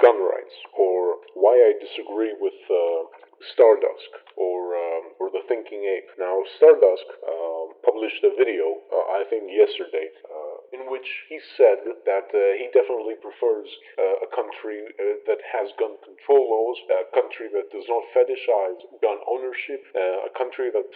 gun rights, or why I disagree with Stardust, or the Thinking Ape. Now, Stardust published a video, I think yesterday, in which he said that he definitely prefers a country that has gun control laws, a country that does not fetishize gun ownership, a country that,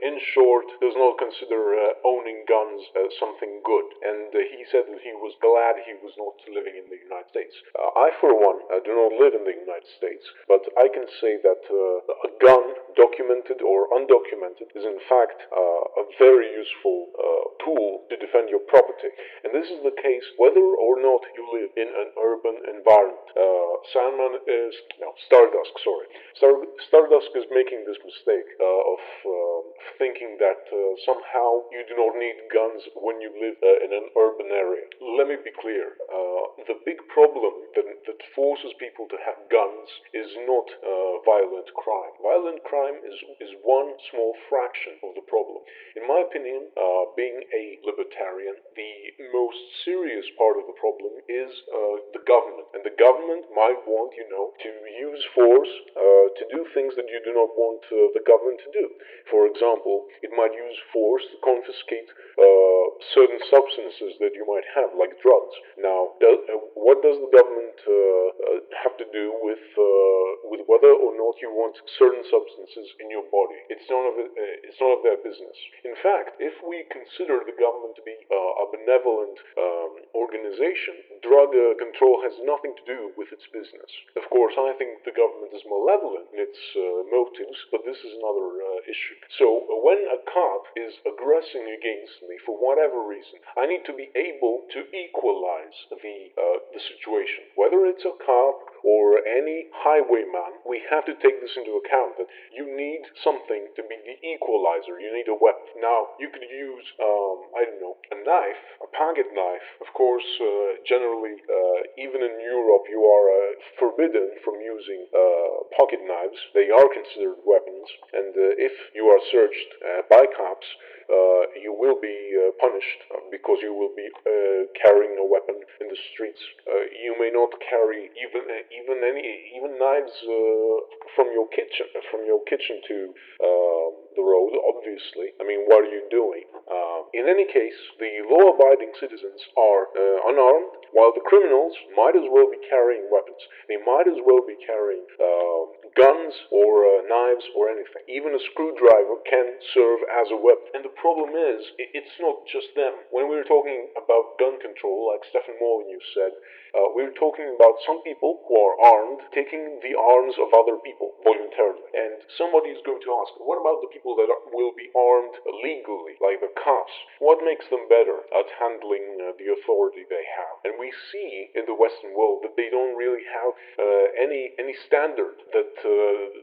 in short, does not consider owning guns as something good. And he said that he was glad he was not living in the United States. I, for one, do not live in the United States, but I can say that a gun, documented or undocumented, is in fact a very useful tool to defend your property. And this is the case whether or not you live in an urban environment. Stardust, sorry. Stardust is making this mistake of thinking that somehow you do not need guns when you live in an urban area. Let me be clear. The big problem that forces people to have guns is not violent crime. Violent crime is one small fraction of the problem. In my opinion, being a libertarian, the most serious part of the problem is the government. And the government might want, to use force to do things that you do not want the government to do. For example, it might use force to confiscate certain substances that you might have, like drugs. Now, what does the government have to do with whether or not you want certain substances in your body? It's none of their business. In fact, if we consider the government to be a benevolent organization, drug control has nothing to do with its business. Of course, I think the government is malevolent in its motives, but this is another issue. So, when a cop is aggressing against me for whatever reason, I need to be able to equalize the situation. Whether it's a cop or any highwayman, we have to take this into account, that you need something to be the equalizer. You need a weapon. Now, you could use, a knife, a pocket knife. Of course, generally, even in Europe, you are forbidden from using pocket knives. They are considered weapons, and if you are searched by cops, you will be punished because you will be carrying a weapon in the streets. You may not carry even knives from your kitchen to the road. Obviously, I mean, what are you doing? In any case, the law-abiding citizens are unarmed, while the criminals might as well be carrying weapons. They might as well be carrying guns or knives or anything. Even a screwdriver can serve as a weapon. And the problem is, it's not just them. When we're talking about gun control, like Stefan Molyneux said, we're talking about some people who are armed taking the arms of other people voluntarily. And somebody is going to ask, what about the people that will be armed legally, like the cops? What makes them better at handling the authority they have? And we see in the Western world that they don't really have any standard, that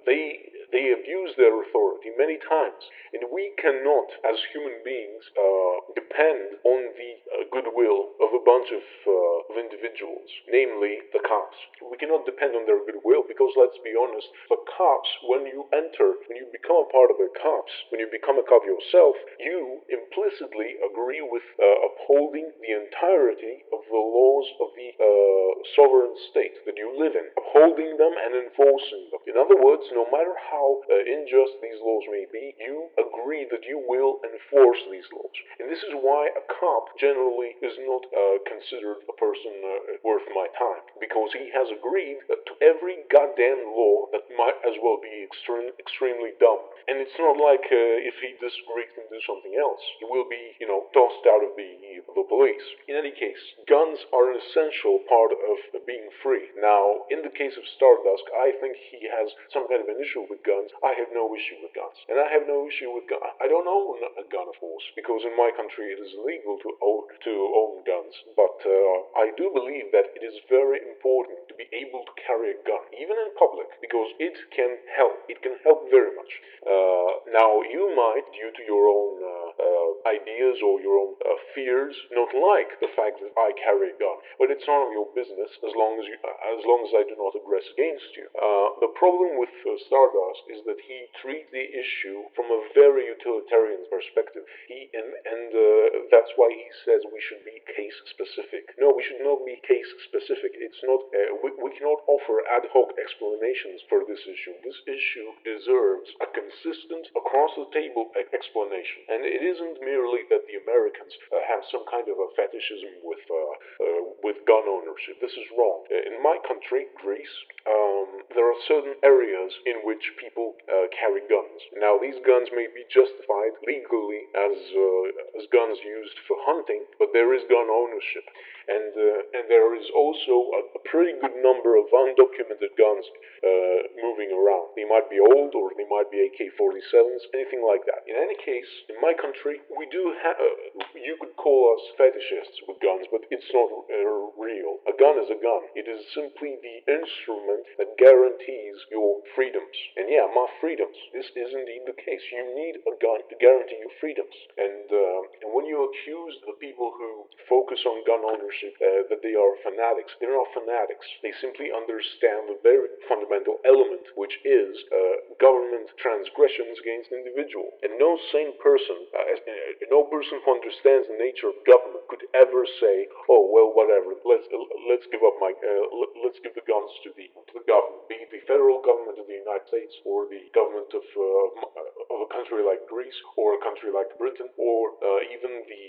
they abuse their authority many times. And we cannot, as human beings, depend on the goodwill of a bunch of individuals, namely the cops. We cannot depend on their goodwill because, let's be honest, the cops, when you become a part of the cops, when you become a cop yourself, you implicitly agree with upholding the entirety of the laws of the sovereign state that you live in, upholding them and enforcing them. In other words, no matter how unjust these laws may be, you agree that you will enforce these laws. And this is why a cop generally is not considered a person worth my time, because he has agreed to every goddamn law that might as well be extremely dumb. And it's not like if he disagrees and do something else, he will be, tossed out of the police. In any case, guns are an essential part of being free. Now, in the case of Stardust, I think he has some kind of an issue with guns. I have no issue with guns. And I have no issue with guns. I don't own a gun, of course, because in my country it is illegal to own guns. But I do believe that it is very important to be able to carry a gun, even in public, because it can help. It can help very much. Now, you might, due to your own ideas or your own fears, not like the fact that I carry a gun, but it's none of your business as long as I do not aggress against you. The problem with Stardust is that he treats the issue from a very utilitarian perspective. That's why he says we should be case specific. No, we should not be case specific. It's not. We cannot offer ad hoc explanations for this issue. This issue deserves a consistent, across the table explanation. And it isn't merely that the Americans have some kind of a fetishism with gun ownership. This is wrong. In my country, Greece, there are certain areas in which people carry guns. Now, these guns may be justified legally as guns used for hunting, but there is gun ownership, and there is also a pretty good number of undocumented guns moving around. They might be old, or they might be AK-47s, anything like that. In any case, in my country, we do have. You could call us fetishists with guns, but it's not real. A gun is a gun. It is simply the instrument that guarantees your freedoms. And yeah, my freedoms. This is indeed the case. You need a gun to guarantee your freedoms. And when you accuse the people who focus on gun ownership that they are fanatics, they're not fanatics. They simply understand the very fundamental element, which is government transgressions against an individual. And no sane person, no person who understands the nature of government could ever say, "Oh well, whatever. Let's give up let's give the guns to the government, be it the federal government of the United States or the government of a country like Greece or a country like Britain or even the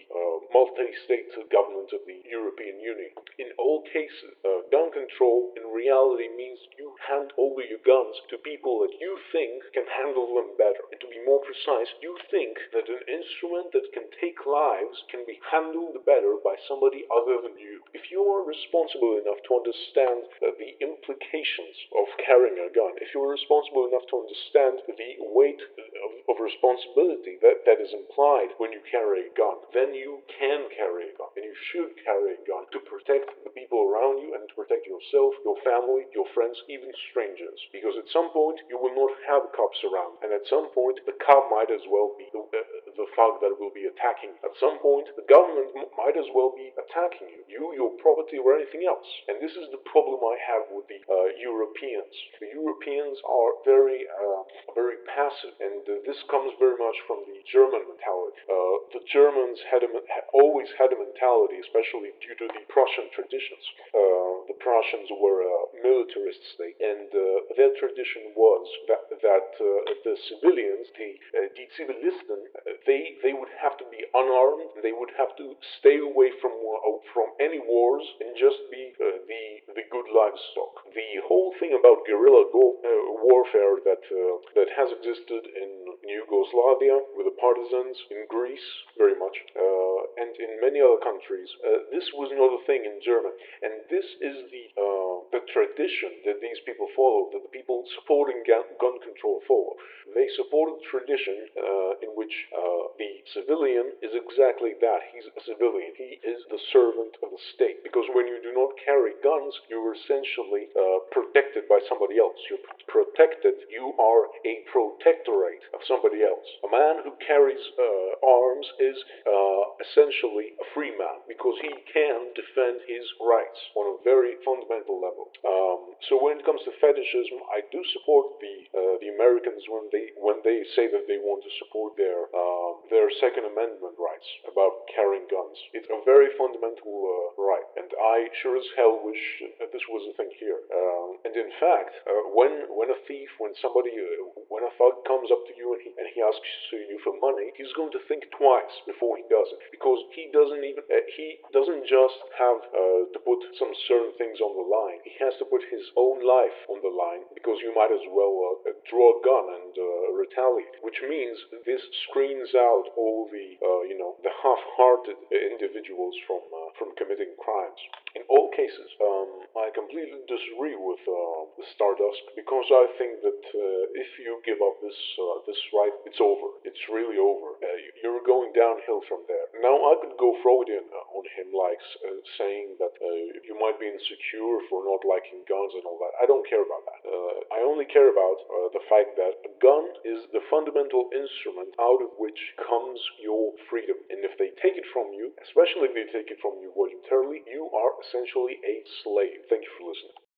multi-state government of the European Union. In all cases, gun control in reality means you hand over your guns to people that you think can handle them better. And to be more precise, you think that an instrument that can take lives can be handled better by somebody other than you. If you are responsible enough to understand the implications of carrying a gun, if you are responsible enough to understand the weight of responsibility that is implied when you carry a gun, then you can carry a gun, and you should carry a gun to protect the people around you and to protect yourself, your family, your friends, even strangers. Because at some point you will not have cops around, and at some point the cop might as well be the thug that will be attacking you. At some point the government might as well be attacking you, your property, or anything else. And this is the problem I have with the Europeans. The Europeans are very passive, and this comes very much from the German mentality. The Germans always had a mentality, especially due to the Prussian traditions. The Prussians were a militarist state, and their tradition was that the civilians, the Zivilisten, they would have to be unarmed. They would have to stay away from any wars and just be the good livestock. The whole thing about guerrilla warfare that has existed in Yugoslavia with the partisans, in Greece very much, and in many other countries, this was not a thing in Germany, and this is the tradition that these people follow, that the people supporting gun control follow. They support a tradition in which the civilian is exactly that. He's a civilian. He is the servant of the state. Because when you do not carry guns, you're essentially protected by somebody else. You're protected. You are a protectorate of somebody else. A man who carries arms is essentially a free man because he can defend his rights on a very fundamental level. So when it comes to fetishism, I do support the Americans when they say that they want to support their Second Amendment rights about carrying guns. It's a very fundamental right, and I sure as hell wish that this was a thing here. And in fact, when a thief, when a thug comes up to you and he asks you for money, he's going to think twice before he does it, because he doesn't just have to put some certain things on the line. He has to put his own life on the line, because you might as well draw a gun and retaliate. Which means this screens out all the half-hearted individuals from committing crimes. In all cases, I completely disagree with Stardust because I think that if you give up this right, it's over. It's really over. You're going downhill from there. Now I could go Freudian on him, like saying that you might be insecure for not liking guns and all that. I don't care about that. I only care about the fact that a gun is the fundamental instrument out of which comes your freedom. And if they take it from you, especially if they take it from you voluntarily, you are essentially a slave. Thank you for listening.